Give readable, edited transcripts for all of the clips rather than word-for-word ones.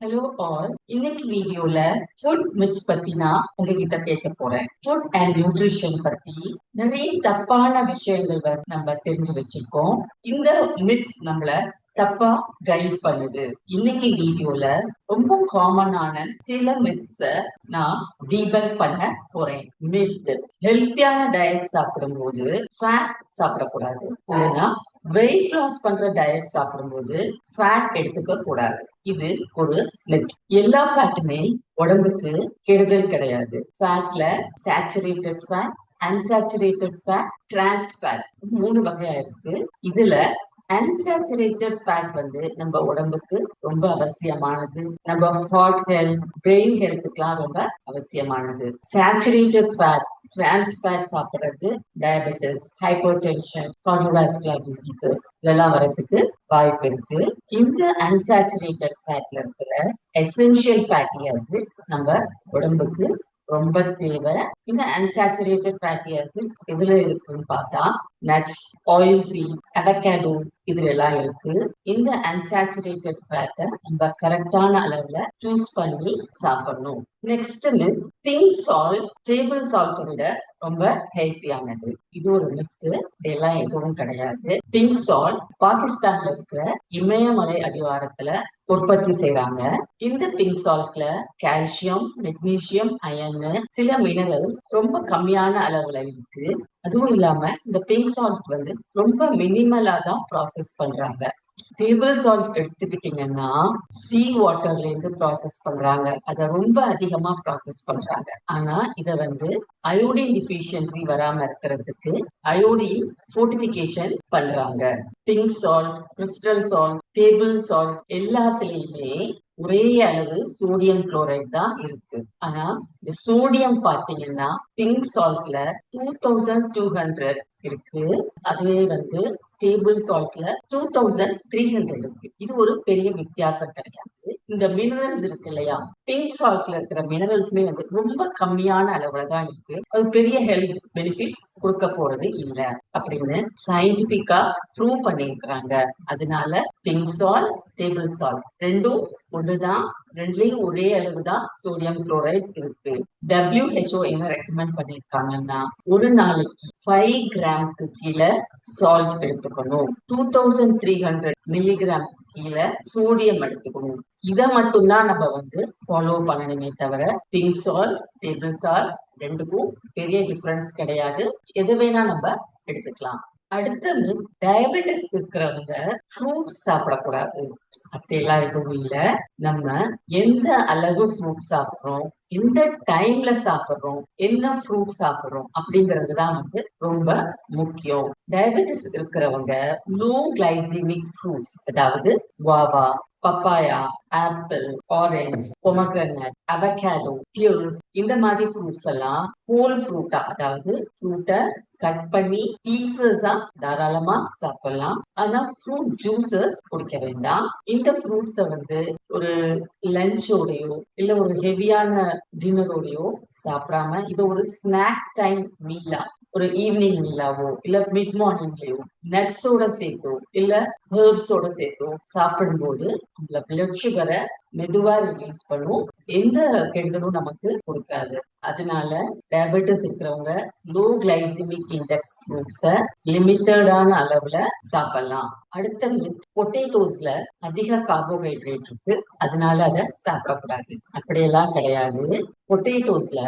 Hello all. இன்னைக்கு வீடியோல food myths பத்தி நான் உங்ககிட்ட பேச போறேன். ஃபுட் அண்ட் நியூட்ரிஷன் பத்தி நிறைய தப்பான விஷயங்கள் நம்ம தெரிஞ்சு வச்சிருக்கோம். இந்த மித்ஸ் நம்மள தப்பா கைட் பண்ணுது. இன்னைக்கு வீடியோல ரொம்ப காமனான சில மித்ஸ நான் டீபக் பண்ண போறேன். மித்: ஹெல்த்தியான டயட் சாப்பிடும்போது ஃபேட் சாப்பிடக்கூடாது, இல்லைன்னா வெயிட் லாஸ் பண்ற டயட் சாப்பிடும்போது ஃபேட் எடுத்துக்க கூடாது. இது ஒரு மித். எல்லா ஃபேட்டுமே உடம்புக்கு கெடுதல் கிடையாது. ஃபேட்ல saturated fat, unsaturated fat, trans fat 3 வகையா இருக்கு. இதுல அன்சாச்சுரேட்டட் ஃபேட் நம்ம உடம்புக்கு ரொம்ப அவசியமானது. நம்ம ஹார்ட் ஹெல்த், பிரெயின் ஹெல்த்துக்குலாம் ரொம்ப அவசியமானது. சேச்சுரேட்டட் ஃபேட், டிரான்ஸ் ஃபேட் சாப்பிடுறது diabetes, hyper tension, cardiovascular diseases இதெல்லாம் வரதுக்கு வாய்ப்பு இருக்கு. இந்த அன்சாச்சுரேட்டட் ஃபேட்ல இருக்கிற எசென்ஷியல் ஃபேட்டி ஆசிட்ஸ் நம்ம உடம்புக்கு ரொம்ப தேவை. இந்த அன்சாச்சுரேட்டட் ஃபேட்டி ஆசிட்ஸ் எதுல இருக்குன்னு பார்த்தா நட்ஸ், ஆயில் சீட், அவகாடோ இதுல எல்லாம் இருக்கு. இந்த அன்சாச்சுரேட்டட் ஃபேட்டை நம்ம கரெக்டான அளவுல சூஸ் பண்ணி சாப்பிடணும். Next myth: pink salt table சால்ட்டை விட ரொம்ப ஹெல்த்தியானது. இது ஒரு மித்து. இதெல்லாம் எதுவும் கிடையாது. பிங்க் சால்ட் பாகிஸ்தான்ல இருக்கிற இமயமலை அடிவாரத்துல உற்பத்தி செய்யறாங்க. இந்த பிங்க் சால்ட்ல கால்சியம், மெக்னீசியம், அயன், சில மினரல்ஸ் ரொம்ப கம்மியான அளவுல இருக்கு. அதுவும் இல்லாம இந்த பிங்க் சால்ட் ரொம்ப மினிமலா தான் ப்ராசஸ் பண்றாங்க. டேபிள் சால்ட் எடுத்துக்கிட்டீங்கன்னா சீ வாட்டர்ல இருந்து ப்ராசஸ் பண்றாங்க. அதை ரொம்ப அதிகமா ப்ராசஸ் பண்றாங்க. ஆனா இத அயோடின் டிஃபிஷியன்சி வராம இருக்கிறதுக்கு அயோடின் ஃபோர்டிஃபிகேஷன் பண்றாங்க. Pink salt, crystal salt, table salt எல்லாத்துலயுமே ஒரே அளவு சோடியம் குளோரைட் தான் இருக்கு. ஆனா இந்த சோடியம் பாத்தீங்கன்னா பிங்க் சால்ட்ல 2200 இருக்கு. அதுவே டேபிள் சால்ட்ல 2300 இருக்கு. இது ஒரு பெரிய வித்தியாசம் கிடையாது. இந்த மினரல்ஸ் இருக்கு இல்லையா, பிங்க் சால்ட்ல இருக்கிற மினரல்ஸ்மே ரொம்ப கம்மியான அளவுல தான் இருக்கு. அது பெரிய ஹெல்த் பெனிஃபிட்ஸ் கொடுக்க போறது இல்ல அப்படின்னு சயின்டிபிக்கா ப்ரூவ் பண்ணிருக்கிறாங்க. அதனால பிங்க் சால்ட், டேபிள் சால்ட் ரெண்டும் ஒண்ணுதான். ரெண்டுலயும் ஒரே அளவுதான் சோடியம் குளோரைட் இருக்கு. WHO என்ன ரெக்கமெண்ட் பண்ணிருக்காங்கன்னா ஒரு நாளைக்கு 5 கிராமுக்கு கீழே சால்ட் எடுத்துக்கணும், 2300 மில்லிகிராம் கீழே சோடியம் எடுத்துக்கணும். இதை மட்டும்தான் நம்ம ஃபாலோ பண்ணணுமே தவிர பிங்க் சால்ட், டேபிள் சால்ட் ரெண்டுக்கும் பெரிய டிஃபரன்ஸ் கிடையாது. எது வேணா நம்ம எடுத்துக்கலாம். அடுத்த மித்: டயபெட்டிஸ் இருக்கிறவங்க ஃப்ரூட்ஸ் சாப்பிடக்கூடாது. அப்படியெல்லாம் எதுவும் இல்ல. நம்ம எந்த அளவு ஃப்ரூட் சாப்பிடுறோம், எந்த டைம்ல சாப்பிடுறோம், என்ன ஃப்ரூட் சாப்பிடுறோம் அப்படிங்கறதுதான் ரொம்ப முக்கியம். டயபெட்டிஸ் இருக்கிறவங்க லோ கிளைசிமிக் ஃப்ரூட்ஸ், அதாவது guava, papaya, apple, orange, pomegranate, avocado, pears இந்த மாதிரி ஃப்ரூட்ஸ் எல்லாம் ஹோல் ஃப்ரூட்டா, அதாவது ஃப்ரூட்டை கட் பண்ணி பீசஸா தாராளமா சாப்பிடலாம். ஆனா ஃப்ரூட் ஜூசஸ் குடிக்க வேண்டாம். இந்த ஃப்ரூட்ஸ ஒரு லஞ்சோடையோ இல்ல ஒரு ஹெவியான டின்னரோடையோ சாப்பிடாம இதை ஒரு ஸ்நாக் டைம் மீலா, ஒரு ஈவினிங் மீலாவோ இல்ல மிட் மார்னிங்லயோ நட்ஸோட சேர்த்தோ இல்ல ஹெர்ப்ஸோட சேர்த்தோ சாப்பிடும்போது நம்மள பிளட் சுகரை மெதுவா ரிலீஸ் பண்ணும். எந்த கெடுதலும் நமக்கு கொடுக்காது. அதனால டயபெட்டிஸ் இருக்கிறவங்க லோ கிளைசிமிக் இண்டெக்ஸ் ஃப்ரூட்ஸ லிமிட்டடான அளவுல சாப்பிடலாம். அடுத்த மித்: பொட்டேட்டோஸ்ல அதிக கார்போஹைட்ரேட் இருக்கு, அதனால அதை சாப்பிடக்கூடாது. அப்படியெல்லாம் கிடையாது. பொட்டேட்டோஸ்ல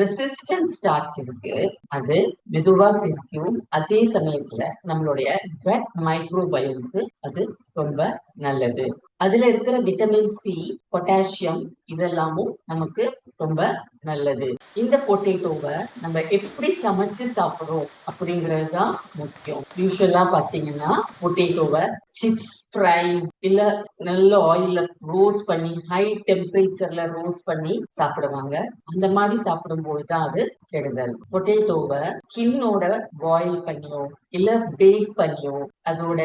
ரெசிஸ்டன்ட் ஸ்டார்ச் இருக்கு, அது மெதுவா செரிக்கும். அதே சமயத்துல நம்மளுடைய கட் மைக்ரோபயோமுக்கு அது ரொம்ப நல்லது. அதுல இருக்கிற விட்டமின் சி, பொட்டாசியம் இதெல்லாமும் நமக்கு ரொம்ப நல்லது. இந்த பொட்டேட்டோவை நம்ம எப்படி சமைச்சு சாப்பிடுறோம் அப்படிங்கிறது தான் முக்கியம். யூஸ்வலா பாத்தீங்கன்னா பொட்டேட்டோவை சிப்ஸ், ஃப்ரை இல்ல நல்ல ஆயில்ல ரோஸ்ட் பண்ணி ஹை டெம்பரேச்சர்ல ரோஸ்ட் பண்ணி சாப்பிடுவாங்க. அந்த மாதிரி சாப்பிடும்போது தான் அது கெடுதல். பொட்டேட்டோவை ஸ்கின்னோட பாயில் பண்ணியோ இல்ல பேக் பண்ணியோ அதோட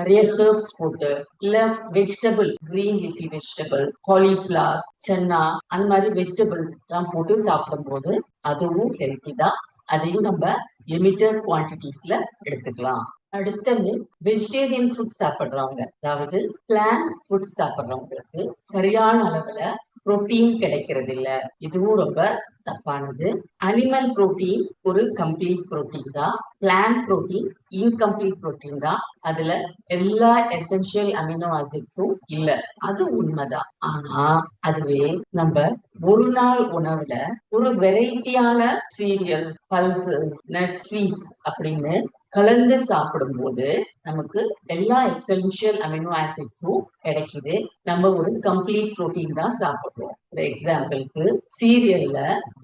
நிறைய ஹெர்ப்ஸ் போட்டு இல்ல vegetables, green leafy vegetables, cauliflower, chana அந்த மாதிரி வெஜிடபிள்ஸ் எல்லாம் போட்டு சாப்பிடும்போது அதுவும் ஹெல்த்தி தான். அதையும் நம்ம லிமிட்டட் குவான்டிட்டிஸ்ல எடுத்துக்கலாம். அடுத்தது வெஜிடேரியன் ஃபுட் சாப்பிடுறவங்க, அதாவது பிளான்ட் ஃபுட் சாப்பிடுறவங்களுக்கு சரியான அளவுல புரோட்டீன் கிடைக்கிறது இல்ல. இதுவும் ரொம்ப தப்பானது. அனிமல் புரோட்டீன் ஒரு கம்ப்ளீட் புரோட்டீன் தான். பிளான்ட் புரோட்டீன் இன்கம்ப்ளீட் புரோட்டீன் தான். அதுல எல்லா எசென்ஷியல் அமினோ ஆசிட்ஸும் இல்ல. அது உண்மைதான். ஆனா அதுவே நம்ம ஒரு நாள் உணவுல ஒரு வெரைட்டியான சீரியல்ஸ், பல்சஸ், நட்ஸ், சீட்ஸ் அப்படின்னு கலந்து சாப்பிடும்போது நமக்கு எல்லா எசென்ஷியல் அமினோ ஆசிட்ஸும் கிடைக்குது. நம்ம ஒரு கம்ப்ளீட் புரோட்டீன் தான் சாப்பிடுறோம். ஒரு எக்ஸாம்பிளுக்கு சீரியல்ல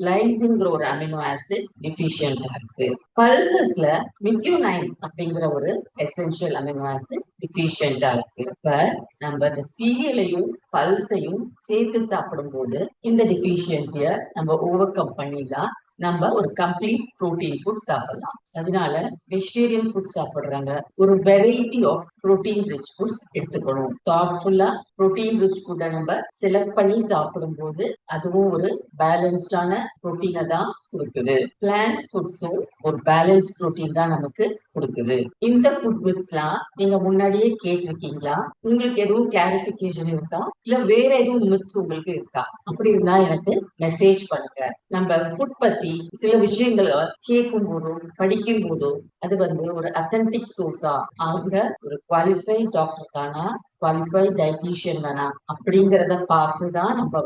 லைசின்ங்கிற ஒரு அமினோ ஆசிட் டிஃபிஷியன்டா இருக்கு. பல்சஸ்ல மித்தியோனைன் அப்படிங்கிற ஒரு எசென்ஷியல் அமினோ ஆசிட் டிஃபிஷியன்டா இருக்கு. இப்ப நம்ம இந்த சீரியலையும் பல்சையும் சேர்த்து சாப்பிடும்போது இந்த டிஃபிஷியன்சிய நம்ம ஓவர் கம் பண்ணிடலாம். நம்ம ஒரு கம்ப்ளீட் புரோட்டீன் ஃபுட் சாப்பிடலாம். அதனால வெஜிடேரியன் ஃபுட் சாப்பிடுறாங்க ஒரு variety of protein rich foods எடுத்துக்கணும். தாட்ஃபுல்லா புரோட்டீன் ரிச் ஃபுட்டை நம்ம செலக்ட் பண்ணி சாப்பிடும் போது அதுவும் ஒரு பேலன்ஸ்டான புரோட்டீனை தான் கொடுக்குது. பிளான்ட் ஃபுட்ஸும் ஒரு பேலன்ஸ் புரோட்டீன் தான் நமக்கு கொடுக்குது. இந்த ஃபுட் மிக்ஸ்லாம் நீங்க முன்னாடியே கேட்டிருக்கீங்களா? உங்களுக்கு எதுவும் கிளாரிபிகேஷன் இருக்கா? இல்ல வேற எதுவும் மித்ஸ் உங்களுக்கு இருக்கா? அப்படி இருந்தா எனக்கு மெசேஜ் பண்ணுங்க. நம்ம ஃபுட் பத்தி சில விஷயங்களை கேட்கும் போதும் படிக்கும் போதும் அது ஒரு அத்தன்டிக் சோர்ஸா, அவங்க ஒரு குவாலிஃபைட் டாக்டர் தானா, குவாலிஃபைட் டயட்டீஷியன் தானா அப்படிங்கிறத பார்த்துதான் நம்ம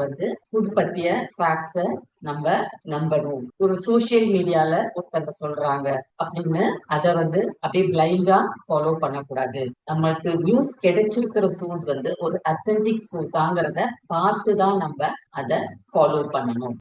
ஃபுட் பத்திய ஃபேக்ட்ஸ நம்ம நம்பணும். ஒரு சோசியல் மீடியால ஒருத்தங்க சொல்றாங்க அப்படின்னு அத அப்படியே பிளைண்டா ஃபாலோ பண்ணக்கூடாது. நம்மளுக்கு நியூஸ் கிடைச்சிருக்கிற சோர்ஸ் ஒரு அத்தன்டிக் சோர்ஸாங்கிறத பார்த்துதான் நம்ம அதை ஃபாலோ பண்ணணும்.